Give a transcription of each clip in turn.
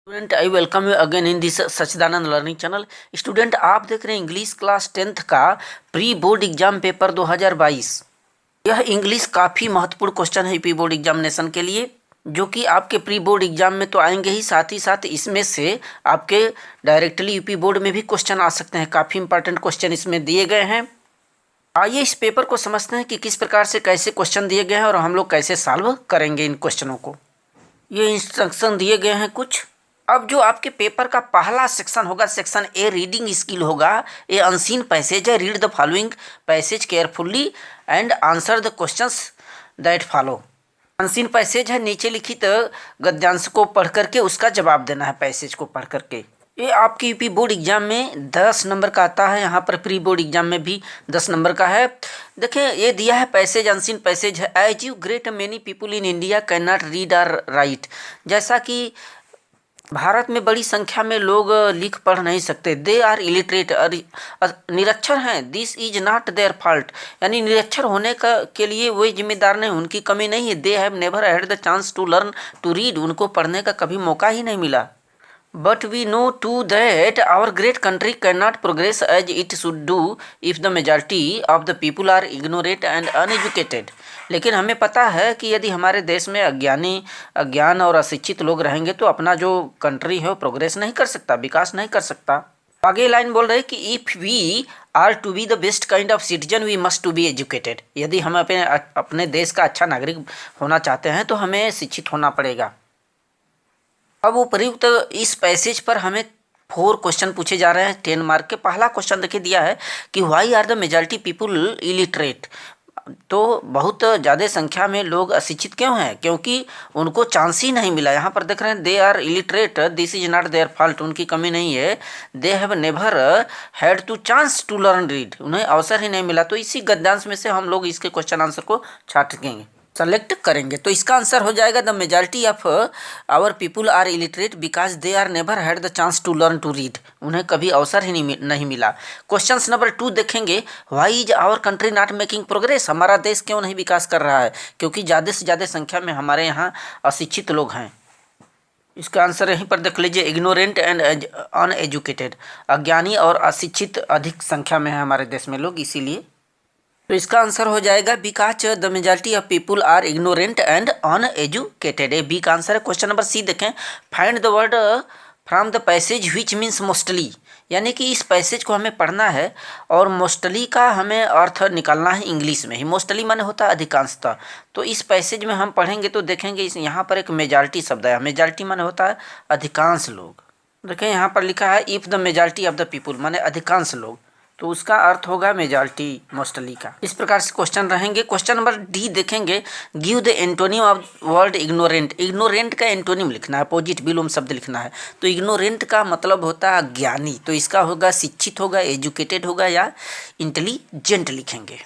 Student, I welcome you again in this Sachchidanand learning channel. Student, आप देख रहे हैं इंग्लिश क्लास 10th का प्री बोर्ड एग्जाम पेपर 2022। यह इंग्लिश काफ़ी महत्वपूर्ण क्वेश्चन है यूपी बोर्ड एग्जामिनेशन के लिए, जो कि आपके प्री बोर्ड एग्जाम में तो आएंगे ही, साथ ही साथ इसमें से आपके डायरेक्टली यूपी बोर्ड में भी क्वेश्चन आ सकते हैं। काफ़ी इंपॉर्टेंट क्वेश्चन इसमें दिए गए हैं। आइए इस पेपर को समझते हैं कि किस प्रकार से कैसे क्वेश्चन दिए गए हैं और हम लोग कैसे सॉल्व करेंगे इन क्वेश्चनों को। ये इंस्ट्रक्शन दिए गए हैं कुछ। अब जो आपके पेपर का पहला सेक्शन होगा, सेक्शन ए रीडिंग स्किल होगा। ये अनसीन पैसेज है। Read the following passage carefully and answer the questions that follow. Unseen passage है, नीचे लिखित गद्यांश को पढ़ करके उसका जवाब देना है पैसेज को पढ़ करके। ये आपके यूपी बोर्ड एग्जाम में 10 नंबर का आता है। यहाँ पर प्री बोर्ड एग्जाम में भी 10 नंबर का है। देखिए ये दिया है पैसेज, अनसीन पैसेज है। As you great many people in India can not read or write. जैसा कि भारत में बड़ी संख्या में लोग लिख पढ़ नहीं सकते। दे आर इलिटरेट, निरक्षर हैं। This is not their fault, यानी निरक्षर होने का के लिए वही जिम्मेदार नहीं, उनकी कमी नहीं है। They have never had the chance to learn to read, उनको पढ़ने का कभी मौका ही नहीं मिला। But we know to that our great country can not progress as it should do if the majority of the people are ignorant and uneducated. लेकिन हमें पता है कि यदि हमारे देश में अज्ञान और अशिक्षित लोग रहेंगे तो अपना जो कंट्री है वो प्रोग्रेस नहीं कर सकता, विकास नहीं कर सकता। आगे लाइन बोल रहे हैं कि if we are to be the best kind of citizen we must to be educated. यदि हम अपने देश का अच्छा नागरिक होना चाहते हैं तो हमें शिक्षित होना पड़ेगा। अब उपयुक्त इस पैसेज पर हमें 4 क्वेश्चन पूछे जा रहे हैं 10 मार्क के। पहला क्वेश्चन देखिए दिया है कि why are the majority people illiterate. तो बहुत ज़्यादा संख्या में लोग अशिक्षित क्यों हैं? क्योंकि उनको चांस ही नहीं मिला। यहाँ पर देख रहे हैं they are illiterate, this is not their fault, उनकी कमी नहीं है। They have never had to chance to learn read, उन्हें अवसर ही नहीं मिला। तो इसी गद्यांश में से हम लोग इसके क्वेश्चन आंसर को छाटेंगे, सेलेक्ट करेंगे। तो इसका आंसर हो जाएगा the majority of our people are illiterate because they are never had the chance to learn to read, उन्हें कभी अवसर ही नहीं मिला। क्वेश्चन नंबर 2 देखेंगे, why is our country not making progress, हमारा देश क्यों नहीं विकास कर रहा है? क्योंकि ज़्यादा से ज़्यादा संख्या में हमारे यहाँ अशिक्षित लोग हैं। इसका आंसर यहीं पर देख लीजिए, इग्नोरेंट एंड अनएजुकेटेड, अज्ञानी और अशिक्षित अधिक संख्या में है हमारे देश में लोग, इसीलिए। तो इसका आंसर हो जाएगा because the majority of people are ignorant and uneducated. A B का आंसर है। क्वेश्चन नंबर सी देखें, find the word from the passage which means mostly, यानी कि इस पैसेज को हमें पढ़ना है और मोस्टली का हमें अर्थ निकालना है इंग्लिश में ही। मोस्टली माने होता है अधिकांशतः। तो इस पैसेज में हम पढ़ेंगे तो देखेंगे यहाँ पर एक मेजॉरिटी शब्द है। मेजॉरिटी माने होता है अधिकांश लोग। देखें यहाँ पर लिखा है if the majority of the people, माने अधिकांश लोग, तो उसका अर्थ होगा मेजॉरिटी, मोस्टली का। इस प्रकार से क्वेश्चन रहेंगे। क्वेश्चन नंबर डी देखेंगे, give the antonym of word ignorant. Ignorant का एंटोनिम लिखना है, अपोजिट विलोम शब्द लिखना है। तो इग्नोरेंट का मतलब होता है ज्ञानी, तो इसका होगा शिक्षित होगा, एजुकेटेड होगा या इंटेलिजेंट लिखेंगे।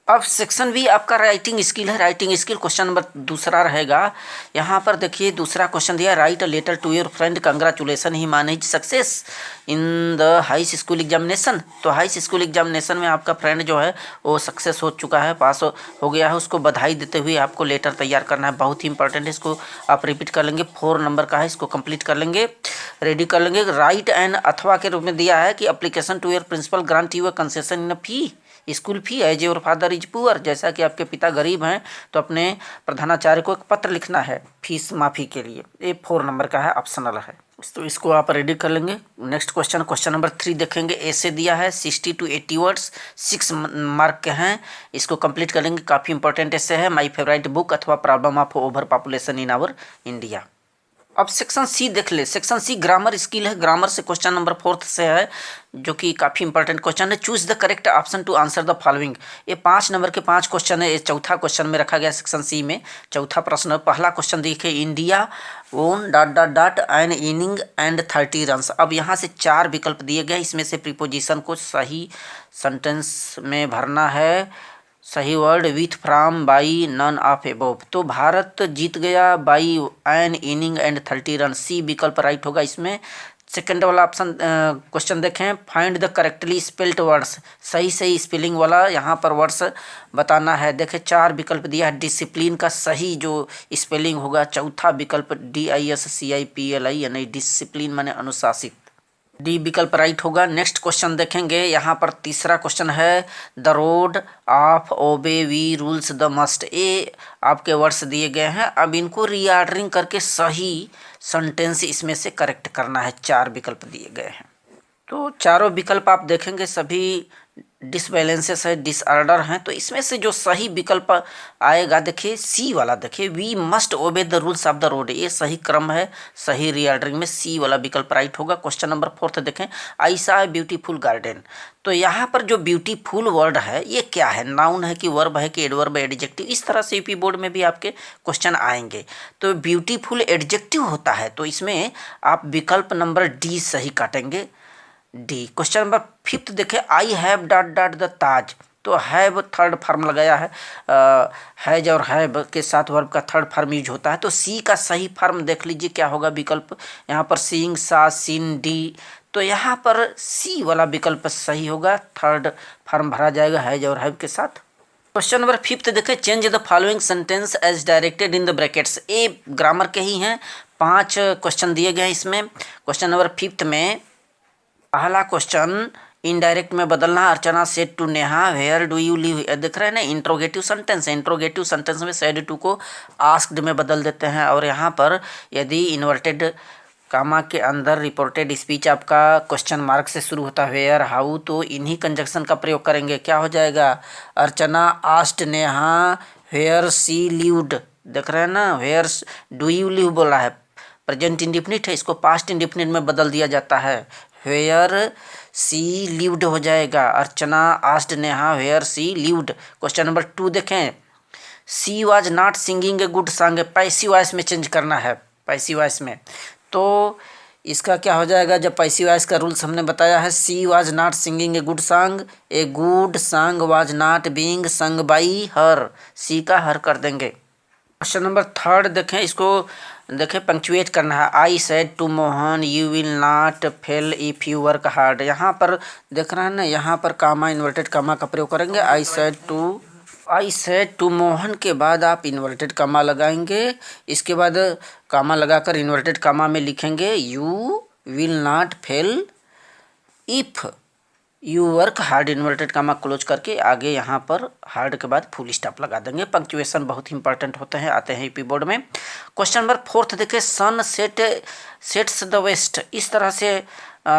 अब सेक्शन बी आपका राइटिंग स्किल है। राइटिंग स्किल क्वेश्चन नंबर दूसरा रहेगा। यहाँ पर देखिए दूसरा क्वेश्चन दिया, write a letter to your friend congratulation he manage success in the high school examination. तो हाई स्कूल एग्जामिनेशन में आपका फ्रेंड जो है वो सक्सेस हो चुका है, पास हो गया है, उसको बधाई देते हुए आपको लेटर तैयार करना है। बहुत ही इंपॉर्टेंट है, इसको आप रिपीट कर लेंगे। 4 नंबर का है, इसको कंप्लीट कर लेंगे, रेडी कर लेंगे। राइट एंड अथवा के रूप में दिया है कि application to your principal grant you a concession in a fee, school fee as your father is poor. जैसा कि आपके पिता गरीब हैं तो अपने प्रधानाचार्य को एक पत्र लिखना है फीस माफ़ी के लिए। ये 4 नंबर का है, ऑप्शनल है, तो इसको आप रेडी कर लेंगे। नेक्स्ट क्वेश्चन, क्वेश्चन नंबर 3 देखेंगे। ऐसे दिया है 60 to 80 वर्ड्स, 6 मार्क के हैं, इसको कंप्लीट कर लेंगे। काफ़ी इंपॉर्टेंट ऐसे है, माई फेवरेट बुक अथवा problem of over population in our India. अब सेक्शन सी देख ले। सेक्शन सी ग्रामर स्किल है। ग्रामर से क्वेश्चन नंबर 4 से है, जो कि काफ़ी इंपॉर्टेंट क्वेश्चन है। Choose the correct option to answer the following. ये 5 नंबर के 5 क्वेश्चन है। ये चौथा क्वेश्चन में रखा गया सेक्शन सी में, चौथा प्रश्न। पहला क्वेश्चन देखिए, India own dot dot dot N inning and 30 runs. अब यहाँ से 4 विकल्प दिए गए, इसमें से प्रीपोजिशन को सही सेंटेंस में भरना है। सही word with from by none of above. तो भारत जीत गया by an inning and 30 run, C विकल्प राइट होगा। इसमें सेकंड वाला ऑप्शन क्वेश्चन देखें, find the correctly spelled words, सही सही स्पेलिंग वाला यहाँ पर वर्ड्स बताना है। देखें 4 विकल्प दिया है। डिसिप्लिन का सही जो स्पेलिंग होगा, चौथा विकल्प DISCIPLI यानी डिसिप्लिन माने अनुशासित, डी विकल्प राइट होगा। नेक्स्ट क्वेश्चन देखेंगे, यहाँ पर तीसरा क्वेश्चन है, the road of obey we rules the must. ये आपके वर्ड्स दिए गए हैं, अब इनको रीऑर्डरिंग करके सही सेंटेंस इसमें से करेक्ट करना है। 4 विकल्प दिए गए हैं, तो चारों विकल्प आप देखेंगे सभी डिसबैलेंसेस है, डिसऑर्डर हैं। तो इसमें से जो सही विकल्प आएगा, देखिए सी वाला, देखिए we must obey the rules of the road, ये सही क्रम है, सही रीऑर्डरिंग में सी वाला विकल्प राइट होगा। क्वेश्चन नंबर 4 देखें, आई सा ब्यूटीफुल गार्डन। तो यहाँ पर जो ब्यूटीफुल वर्ड है ये क्या है, नाउन है कि वर्ब है कि एडवर्ब एडजेक्टिव, इस तरह से यूपी बोर्ड में भी आपके क्वेश्चन आएंगे। तो ब्यूटीफुल एडजेक्टिव होता है, तो इसमें आप विकल्प नंबर डी सही काटेंगे, डी। क्वेश्चन नंबर 5 देखें, I have dot dot the Taj. तो हैव थर्ड फॉर्म लगाया है, हैज और हैव के साथ वर्ब का थर्ड फॉर्म यूज होता है। तो सी का सही फॉर्म देख लीजिए क्या होगा विकल्प, यहाँ पर सीइंग सा सीन डी। तो यहाँ पर सी वाला विकल्प सही होगा, थर्ड फॉर्म भरा जाएगा हैज और हैव के साथ। क्वेश्चन नंबर 5 देखें, change the following sentence as directed in the brackets. ये ग्रामर के ही हैं, 5 क्वेश्चन दिए गए हैं इसमें। क्वेश्चन नंबर 5 में पहला क्वेश्चन इनडायरेक्ट में बदलना, Archana said to Neha where do you live. देख रहे हैं ना, इंट्रोगेटिव सेंटेंस है, इंट्रोगेटिव सेंटेंस में सेड टू को आस्क्ड में बदल देते हैं। और यहाँ पर यदि इन्वर्टेड कामा के अंदर रिपोर्टेड स्पीच आपका क्वेश्चन मार्क से शुरू होता है, वेयर हाउ, तो इन्हीं कंजक्शन का प्रयोग करेंगे। क्या हो जाएगा, Archana asked Neha where she lived. देख रहे हैं ना, वेयर डू यू लिव बोला है, प्रेजेंट इंडिफिनिट है, इसको पास्ट इंडिफिनिट में बदल दिया जाता है, वेयर सी लिव्ड हो जाएगा। Archana asked Neha where she lived. Question number 2 देखें, she was not singing a good song. Passive voice में चेंज करना है, पैसिव वॉइस में। तो इसका क्या हो जाएगा, जब पैसिव वॉइस का रूल्स हमने बताया है, she was not singing a good song, a good song was not being sung by her, she का हर कर देंगे। क्वेश्चन नंबर 3 देखें, इसको देखें पंक्चुएट करना है, I said to Mohan you will not fail if you work hard. यहाँ पर देख रहे हैं ना, यहाँ पर कामा इन्वर्टेड कामा का प्रयोग करेंगे। आई सेड टू मोहन के बाद आप इन्वर्टेड कामा लगाएंगे, इसके बाद कामा लगाकर इन्वर्टेड कामा में लिखेंगे you will not fail if you work hard, inverted comma close करके आगे यहाँ पर हार्ड के बाद फुल स्टॉप लगा देंगे। पंक्चुएशन बहुत ही इंपॉर्टेंट होते हैं, आते हैं यूपी बोर्ड में। क्वेश्चन नंबर 4 देखें, सन सेट्स द वेस्ट। इस तरह से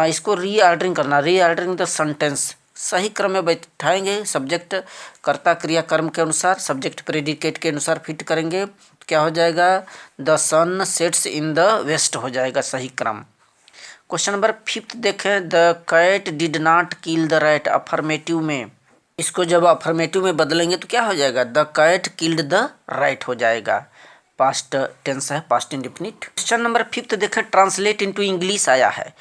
इसको रीऑर्डरिंग करना, रीऑर्डरिंग द सेंटेंस, सही क्रम में बैठाएंगे, सब्जेक्ट कर्ता क्रिया कर्म के अनुसार, सब्जेक्ट प्रेडिकेट के अनुसार फिट करेंगे। क्या हो जाएगा, the sun sets in the west हो जाएगा सही क्रम। क्वेश्चन नंबर 5 देखें, the cat did not kill the rat. Affirmative में, इसको जब अफर्मेटिव में बदलेंगे तो क्या हो जाएगा, the cat killed the rat हो जाएगा, पास्ट टेंस है, पास्ट इंडेफिनिट। क्वेश्चन नंबर 5 देखें, ट्रांसलेट इनटू इंग्लिश आया है,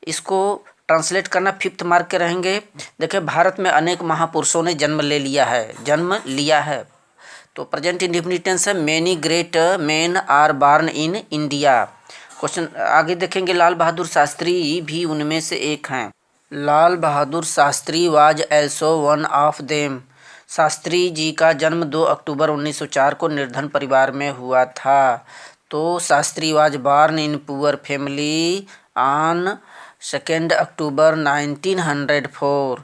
इसको ट्रांसलेट करना 5th मार्क के रहेंगे। देखें, भारत में अनेक महापुरुषों ने जन्म लिया है, तो प्रेजेंट इंडेफिनिट टेंस है, many great man are born in India. Question आगे देखेंगे, लाल बहादुर शास्त्री भी उनमें से एक हैं। Lal Bahadur Shastri was also one of them. Shastri ji का जन्म 2 अक्टूबर 1904 को निर्धन परिवार में हुआ था। तो Shastri was born in poor family on 2 अक्टूबर 1904।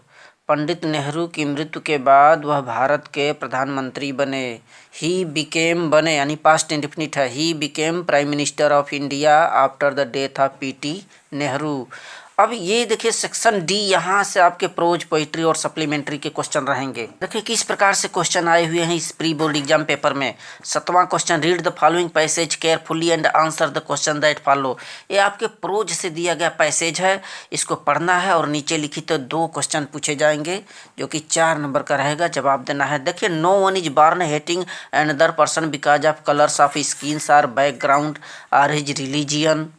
पंडित नेहरू की मृत्यु के बाद वह भारत के प्रधानमंत्री बने। ही बिकेम बने यानी पास्ट इंडेफिनिट है, he became prime minister of India after the death of PT Nehru. अब ये देखिए सेक्शन डी, यहाँ से आपके प्रोज, पोइट्री और सप्लीमेंट्री के क्वेश्चन रहेंगे। देखिए किस प्रकार से क्वेश्चन आए हुए हैं इस प्री बोर्ड एग्जाम पेपर में। 7वां question, read the following passage carefully and answer the question that follow. ये आपके प्रोज से दिया गया पैसेज है, इसको पढ़ना है और नीचे लिखित 2 क्वेश्चन पूछे जाएंगे जो कि 4 नंबर का रहेगा, जवाब देना है। देखिए, no one is born hating another person because of colours of skins or background or his religion.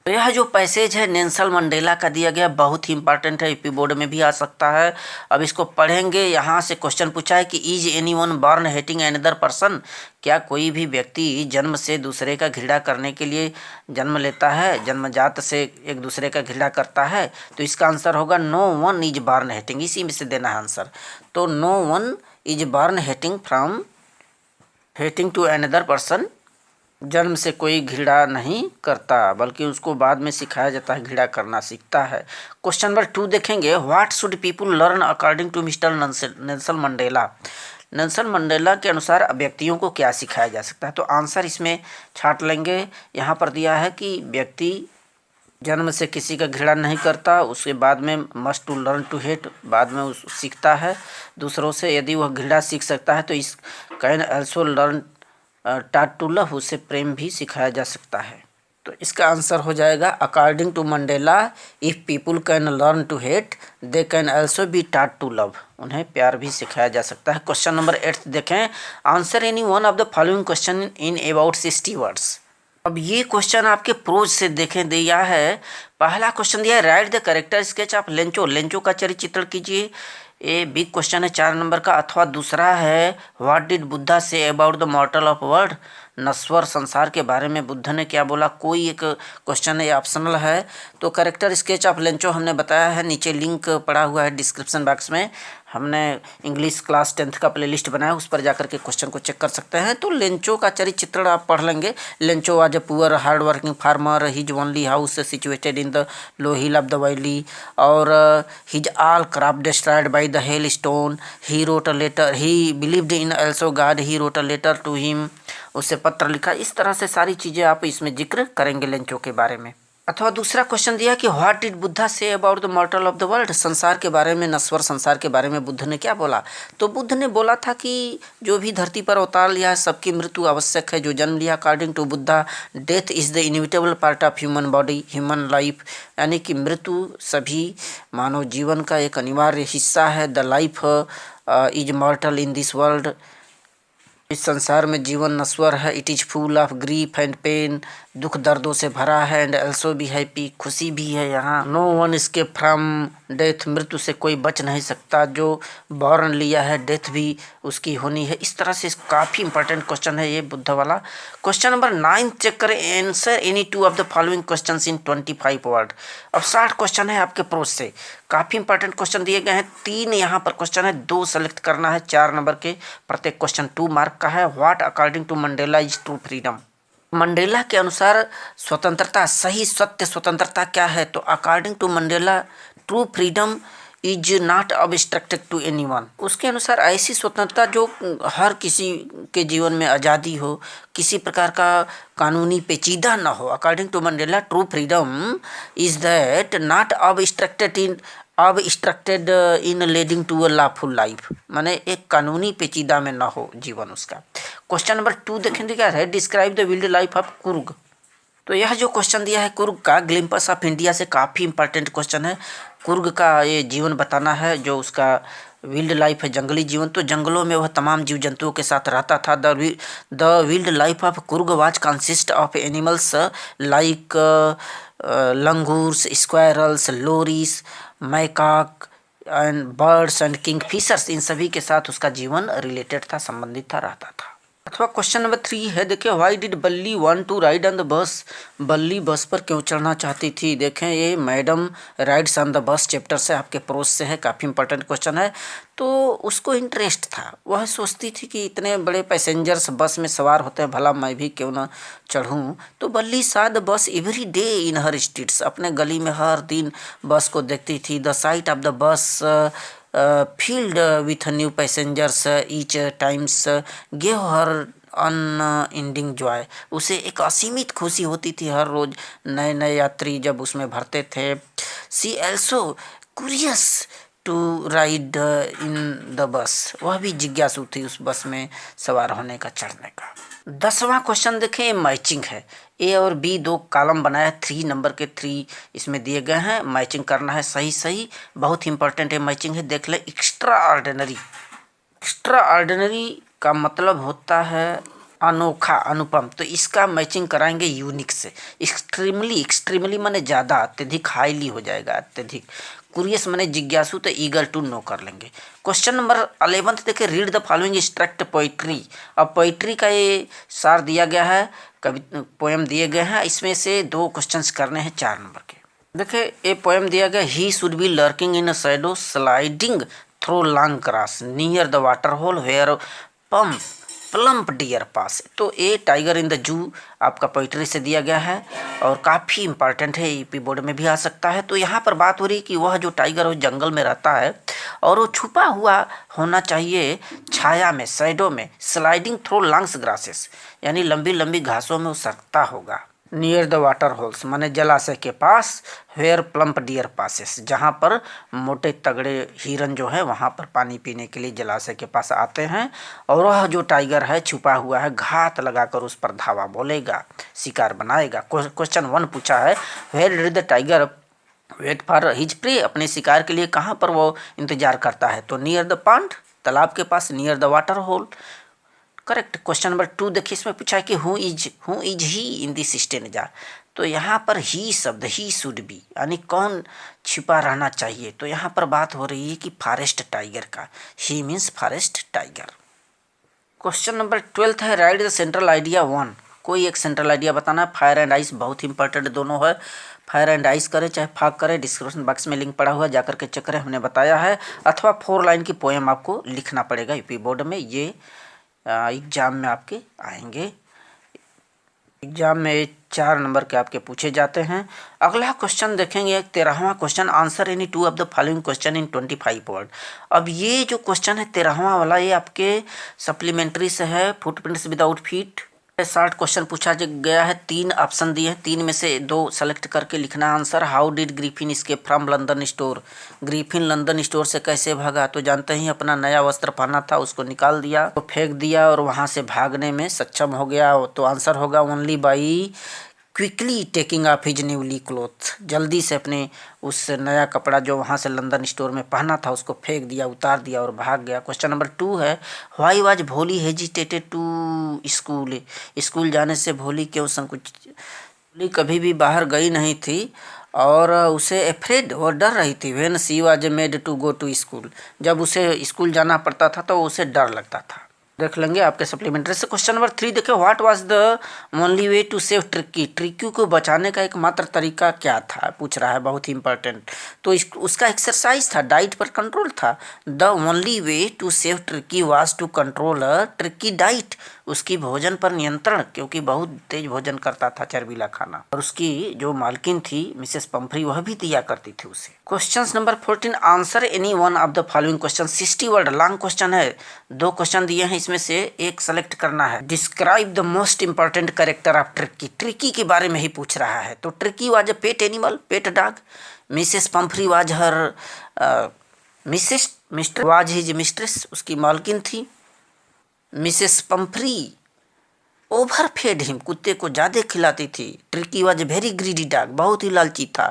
तो यह जो पैसेज है नेल्सन मंडेला का दिया गया बहुत ही इंपॉर्टेंट है, यूपी बोर्ड में भी आ सकता है। अब इसको पढ़ेंगे। यहाँ से क्वेश्चन पूछा है कि is any one born hating another person, क्या कोई भी व्यक्ति जन्म से दूसरे का घृणा करने के लिए जन्म लेता है, जन्मजात से एक दूसरे का घृणा करता है? तो इसका आंसर होगा no one is born hating, इसी में से देना है आंसर। तो no one is born hating from hating to another person, जन्म से कोई घृणा नहीं करता बल्कि उसको बाद में सिखाया जाता है, घृणा करना सीखता है। क्वेश्चन नंबर 2 देखेंगे, what should people learn according to mister Nelson Mandela. Nelson Mandela के अनुसार व्यक्तियों को क्या सिखाया जा सकता है? तो आंसर इसमें छांट लेंगे। यहाँ पर दिया है कि व्यक्ति जन्म से किसी का घृणा नहीं करता, उसके बाद में must to learn to hate, बाद में उस सीखता है दूसरों से। यदि वह घृणा सीख सकता है तो इस कैन ऑल्सो लर्न टाट टू लव, उससे प्रेम भी सिखाया जा सकता है। तो इसका आंसर हो जाएगा according to Mandela, if people can learn to hate they can also be taught to love, उन्हें प्यार भी सिखाया जा सकता है। क्वेश्चन नंबर 8 देखें, answer any one of the following question in about 60 words. अब ये क्वेश्चन आपके प्रोज से देखें दिया है। पहला क्वेश्चन दिया है, right the character sketch of Lencho, Lencho का चरित्र चित्रण कीजिए। ये बिग क्वेश्चन है 4 नंबर का। अथवा दूसरा है, what did Buddha say about the मॉर्टल of world, नश्वर संसार के बारे में बुद्ध ने क्या बोला। कोई एक क्वेश्चन है, ऑप्शनल है। तो करेक्टर स्केच ऑफ लेंचो हमने बताया है, नीचे लिंक पड़ा हुआ है डिस्क्रिप्शन बॉक्स में। हमने इंग्लिश क्लास 10th का प्लेलिस्ट बनाया, उस पर जाकर के क्वेश्चन को चेक कर सकते हैं। तो लेंचो का चरित्र चित्रण आप पढ़ लेंगे। Lencho was a poor hard working farmer, his only house situated in the low hill of the valley, और his all craft destroyed by the hailstone, he wrote a letter, he believed in also God, he wrote a letter to him, उससे पत्र लिखा। इस तरह से सारी चीज़ें आप इसमें जिक्र करेंगे लेंचो के बारे में। अथवा दूसरा क्वेश्चन दिया कि what did Buddha say about the मॉर्टल of the world, संसार के बारे में, नश्वर संसार के बारे में बुद्ध ने क्या बोला। तो बुद्ध ने बोला था कि जो भी धरती पर अवतार लिया है सबकी मृत्यु आवश्यक है। जो जन्म लिया, according to Buddha, death is the inevitable part of human body, human life, यानी कि मृत्यु सभी मानव जीवन का एक अनिवार्य हिस्सा है। The life is mortal in this world, इस संसार में जीवन नश्वर है। It is full of grief and pain, दुख दर्दों से भरा है। एंड ऑल्सो भी हैप्पी, खुशी भी है यहाँ। No one escape from death, मृत्यु से कोई बच नहीं सकता। जो बॉर्न लिया है डेथ भी उसकी होनी है। इस तरह से काफ़ी इंपॉर्टेंट क्वेश्चन है ये बुद्ध वाला। क्वेश्चन नंबर 9 चेक करें, answer any 2 of the following question in 25 word. अब 60 क्वेश्चन है आपके प्रोज से, काफ़ी इंपॉर्टेंट क्वेश्चन दिए गए हैं। 3 यहाँ पर क्वेश्चन है, 2 सेलेक्ट करना है 4 नंबर के। प्रत्येक क्वेश्चन 2 मार्क का है। What according to Mandela is true freedom, Mandela के अनुसार स्वतंत्रता, सही सत्य स्वतंत्रता क्या है। तो according to Mandela true freedom is not obstructed to anyone, उसके अनुसार ऐसी स्वतंत्रता जो हर किसी के जीवन में आज़ादी हो, किसी प्रकार का कानूनी पेचीदा न हो। According to Mandela true freedom is that not obstructed in leading to a lawful life, माने एक कानूनी पेचीदा में न हो जीवन उसका। क्वेश्चन नंबर 2 देखेंगे क्या है, describe the wild life of Coorg. तो यह जो क्वेश्चन दिया है कुर्ग का, ग्लिम्पस ऑफ इंडिया से काफ़ी इंपॉर्टेंट क्वेश्चन है। कुर्ग का ये जीवन बताना है, जो उसका विल्ड लाइफ है, जंगली जीवन। तो जंगलों में वह तमाम जीव जंतुओं के साथ रहता था। The wild life of Coorg was consist of animals like langurs, squirrels, lorises, macaque and birds and kingfishers, इन सभी के साथ उसका जीवन रिलेटेड था, संबंधित था, रहता था। अथवा क्वेश्चन नंबर 3 है, देखिए why did Valli want to ride on the bus, Valli बस पर क्यों चढ़ना चाहती थी। देखें ये मैडम राइड्स ऑन द बस चैप्टर से, आपके प्रोज से है, काफ़ी इंपॉर्टेंट क्वेश्चन है। तो उसको इंटरेस्ट था, वह सोचती थी कि इतने बड़े पैसेंजर्स बस में सवार होते हैं, भला मैं भी क्यों ना चढ़ूं। तो बल्ली साथ the bus every day in her streets, अपने गली में हर दिन बस को देखती थी। The site of the bus filled with new passengers each times gave her unending Joy, उसे एक असीमित खुशी होती थी हर रोज नए नए यात्री जब उसमें भरते थे। She also curious to ride in the bus, वह भी जिज्ञासु थी उस बस में सवार होने का, चढ़ने का। 10वां क्वेश्चन देखें, मैचिंग है। ए और बी 2 कॉलम बनाया, 3 नंबर के 3 इसमें दिए गए हैं। मैचिंग करना है सही सही, बहुत इंपॉर्टेंट है मैचिंग है। देख ले, एक्स्ट्रा ऑर्डिनरी, एक्स्ट्रा ऑर्डिनरी का मतलब होता है अनोखा, अनुपम, तो इसका मैचिंग कराएंगे यूनिक से। एक्सट्रीमली, एक्सट्रीमली माने ज़्यादा, अत्यधिक, हाईली हो जाएगा अत्यधिक। कुरियस माने जिज्ञासु, तो ईगर टू नो कर लेंगे। क्वेश्चन नंबर 11 देखिए, read the following extract poetry. अब पोइट्री का ये सार दिया गया है, कवि पोएम दिए गए हैं, इसमें से 2 क्वेश्चंस करने हैं 4 नंबर के। देखिए ये पोएम दिया गया, he should be lurking in a shadow sliding through long grass near the water hole where plump deer pass. तो ये टाइगर इन द जू आपका पोइट्री से दिया गया है और काफ़ी इंपॉर्टेंट है, यूपी बोर्ड में भी आ सकता है। तो यहाँ पर बात हो रही कि वह जो टाइगर वो जंगल में रहता है और वो छुपा हुआ होना चाहिए छाया में, शैडो में, स्लाइडिंग थ्रू लॉन्ग ग्रासेस, यानी लंबी लंबी घासों में वो सरकता होगा। नियर द वाटर होल्स माने जलाशय के पास, वेयर प्लम्प डियर पासेस, जहाँ पर मोटे तगड़े हिरन जो है वहाँ पर पानी पीने के लिए जलाशय के पास आते हैं। और वह जो टाइगर है छुपा हुआ है, घात लगाकर उस पर धावा बोलेगा, शिकार बनाएगा। क्वेश्चन 1 पूछा है, where did the tiger wait for his prey, अपने शिकार के लिए कहाँ पर वो इंतजार करता है? तो नियर द पॉन्ड, तालाब के पास, near the water hole, correct. Question number 2 देखिए, इसमें पूछा है कि who is he in this stanza. तो यहाँ पर ही शब्द, ही शुड बी, यानी कौन छिपा रहना चाहिए। तो यहाँ पर बात हो रही है कि फॉरेस्ट टाइगर का, he means forest tiger. Question number 12 है, राइट द सेंट्रल आइडिया 1, कोई एक सेंट्रल आइडिया बताना है। फायर एंड आइस बहुत इंपॉर्टेंट दोनों है, फायर एंड आइस करें चाहे फाग करें, डिस्क्रिप्शन बॉक्स में लिंक पड़ा हुआ है, जाकर के चेक करें, हमने बताया है। अथवा 4 लाइन की पोएम आपको लिखना पड़ेगा यूपी बोर्ड में, ये एग्जाम में आपके आएंगे। एग्जाम में 4 नंबर के आपके पूछे जाते हैं। अगला क्वेश्चन देखेंगे, 13वां question, answer any 2 of the following question in 25 word. अब ये जो क्वेश्चन है 13वां वाला, ये आपके सप्लीमेंट्री से है, फुटप्रिंट्स विदाउट फीट। 60 क्वेश्चन पूछा गया है, 3 ऑप्शन दिए हैं, 3 में से 2 सेलेक्ट करके लिखना answer. How did Griffin escape from London store, Griffin London store से कैसे भागा? तो जानते ही, अपना नया वस्त्र पहना था उसको निकाल दिया, तो फेंक दिया और वहां से भागने में सक्षम हो गया। तो आंसर होगा only by quickly taking of his newly cloth, जल्दी से अपने उस नया कपड़ा जो वहाँ से लंदन स्टोर में पहना था उसको फेंक दिया, उतार दिया और भाग गया। क्वेश्चन नंबर 2 है, व्हाई वाज भोली हेजिटेटेड टू स्कूल, स्कूल जाने से भोली क्यों संकुच? भोली कभी भी बाहर गई नहीं थी और उसे एफ्रेड, वो डर रही थी। When she was made to go to school, जब उसे स्कूल जाना पड़ता था तो उसे डर लगता था। देख लेंगे आपके सप्लीमेंट्री से। क्वेश्चन नंबर 3 देखिए, what was the only way to save Tricki, Tricki को बचाने का एकमात्र तरीका क्या था, पूछ रहा है, बहुत ही इंपॉर्टेंट। तो उसका एक्सरसाइज था, डाइट पर कंट्रोल था। The only way to save Tricki was to control Tricki diet, उसकी भोजन पर नियंत्रण, क्योंकि बहुत तेज भोजन करता था, चर्बीला खाना। और उसकी जो मालकिन थी मिसेस पंफ्री, वह भी दिया करती थी उसे। Question number 14, answer any one of the following question. 60 word long question है, 2 क्वेश्चन दिए हैं, इसमें से एक सेलेक्ट करना है। Describe the most important character of Tricki, Tricki के बारे में ही पूछ रहा है। तो Tricki was a pet animal, pet dog. Mrs Pumphrey was her mister was his mistress, उसकी मालकिन थी। Mrs Pumphrey over fed him, कुत्ते को ज़्यादा खिलाती थी। Tricki was very greedy dog, बहुत ही लालची था।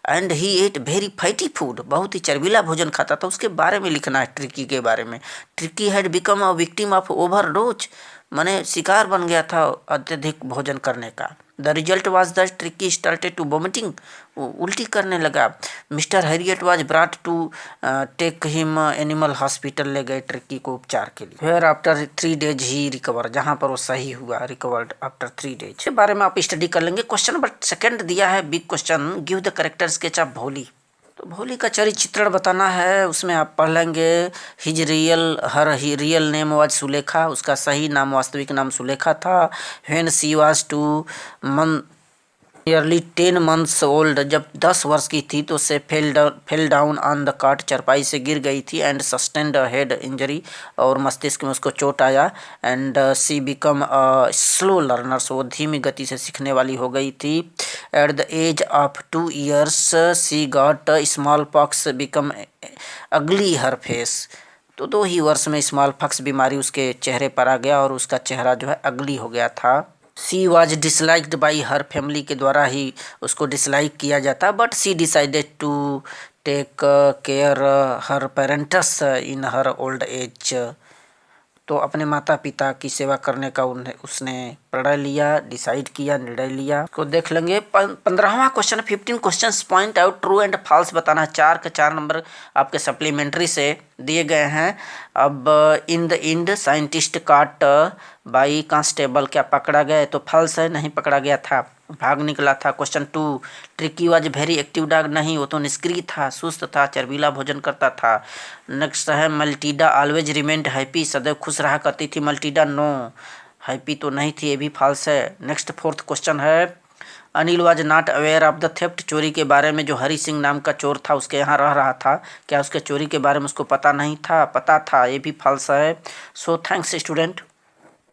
And he ate very fatty food, बहुत ही चर्बीला भोजन खाता था। उसके बारे में लिखना है, ट्रिकी के बारे में। Tricki had become a victim of overdose, माने शिकार बन गया था अत्यधिक भोजन करने का। The result was the Tricki started to vomiting, उल्टी करने लगा। Mister Herriot was brought to take him animal hospital, ले गए ट्रिकी को उपचार के लिए। फिर आफ्टर 3 डेज ही रिकवर, जहाँ पर वो सही हुआ, रिकवर्ड आफ्टर 3 डेज। के बारे में आप स्टडी कर लेंगे। क्वेश्चन नंबर 2 दिया है, big question, give the character sketch of भोली। तो भोली का चरित्र चित्रण बताना है, उसमें आप पढ़ लेंगे his real name was Sulekha, उसका सही नाम, वास्तविक नाम सुलेखा था। When she was to nearly 10 months old, जब 10 वर्ष की थी तो से फेल डाउन ऑन द काट, चरपाई से गिर गई थी। एंड सस्टेन्ड हेड इंजरी, और मस्तिष्क में उसको चोट आया। And she become a slow learner, वो धीमी गति से सीखने वाली हो गई थी। At the age of 2 years she got smallpox, become ugly her face. तो 2 ही वर्ष में स्मॉल पॉक्स बीमारी उसके चेहरे पर आ गया और उसका चेहरा जो है अगली हो गया था। She was disliked by her, family के द्वारा ही उसको डिसलाइक किया जाता। But she decided to take care her parents in her old age. तो अपने माता पिता की सेवा करने का उसने प्रण लिया, डिसाइड किया, निर्णय लिया। को देख लेंगे। 15वां question, 15 questions point out true and false बताना। 4 के 4 नंबर आपके सप्लीमेंट्री से दिए गए हैं। अब इन द एंड साइंटिस्ट काट बाई कांस्टेबल, क्या पकड़ा गया? तो फॉल्स है, नहीं पकड़ा गया था, भाग निकला था। Question 2, tricky was very active dog, नहीं, वो तो निष्क्रिय था, सुस्त था, चरबीला भोजन करता था। नेक्स्ट है मल्टीडा ऑलवेज रिमेंड हैप्पी, सदैव खुश रहा करती थी मल्टीडा, नो, हैप्पी तो नहीं थी, ये भी फॉल्स है। नेक्स्ट 4th क्वेश्चन है Anil was not aware of the theft, चोरी के बारे में जो हरि सिंह नाम का चोर था उसके यहाँ रह रहा था, क्या उसके चोरी के बारे में उसको पता नहीं था? पता था, ये भी फॉल्स है। So thanks student.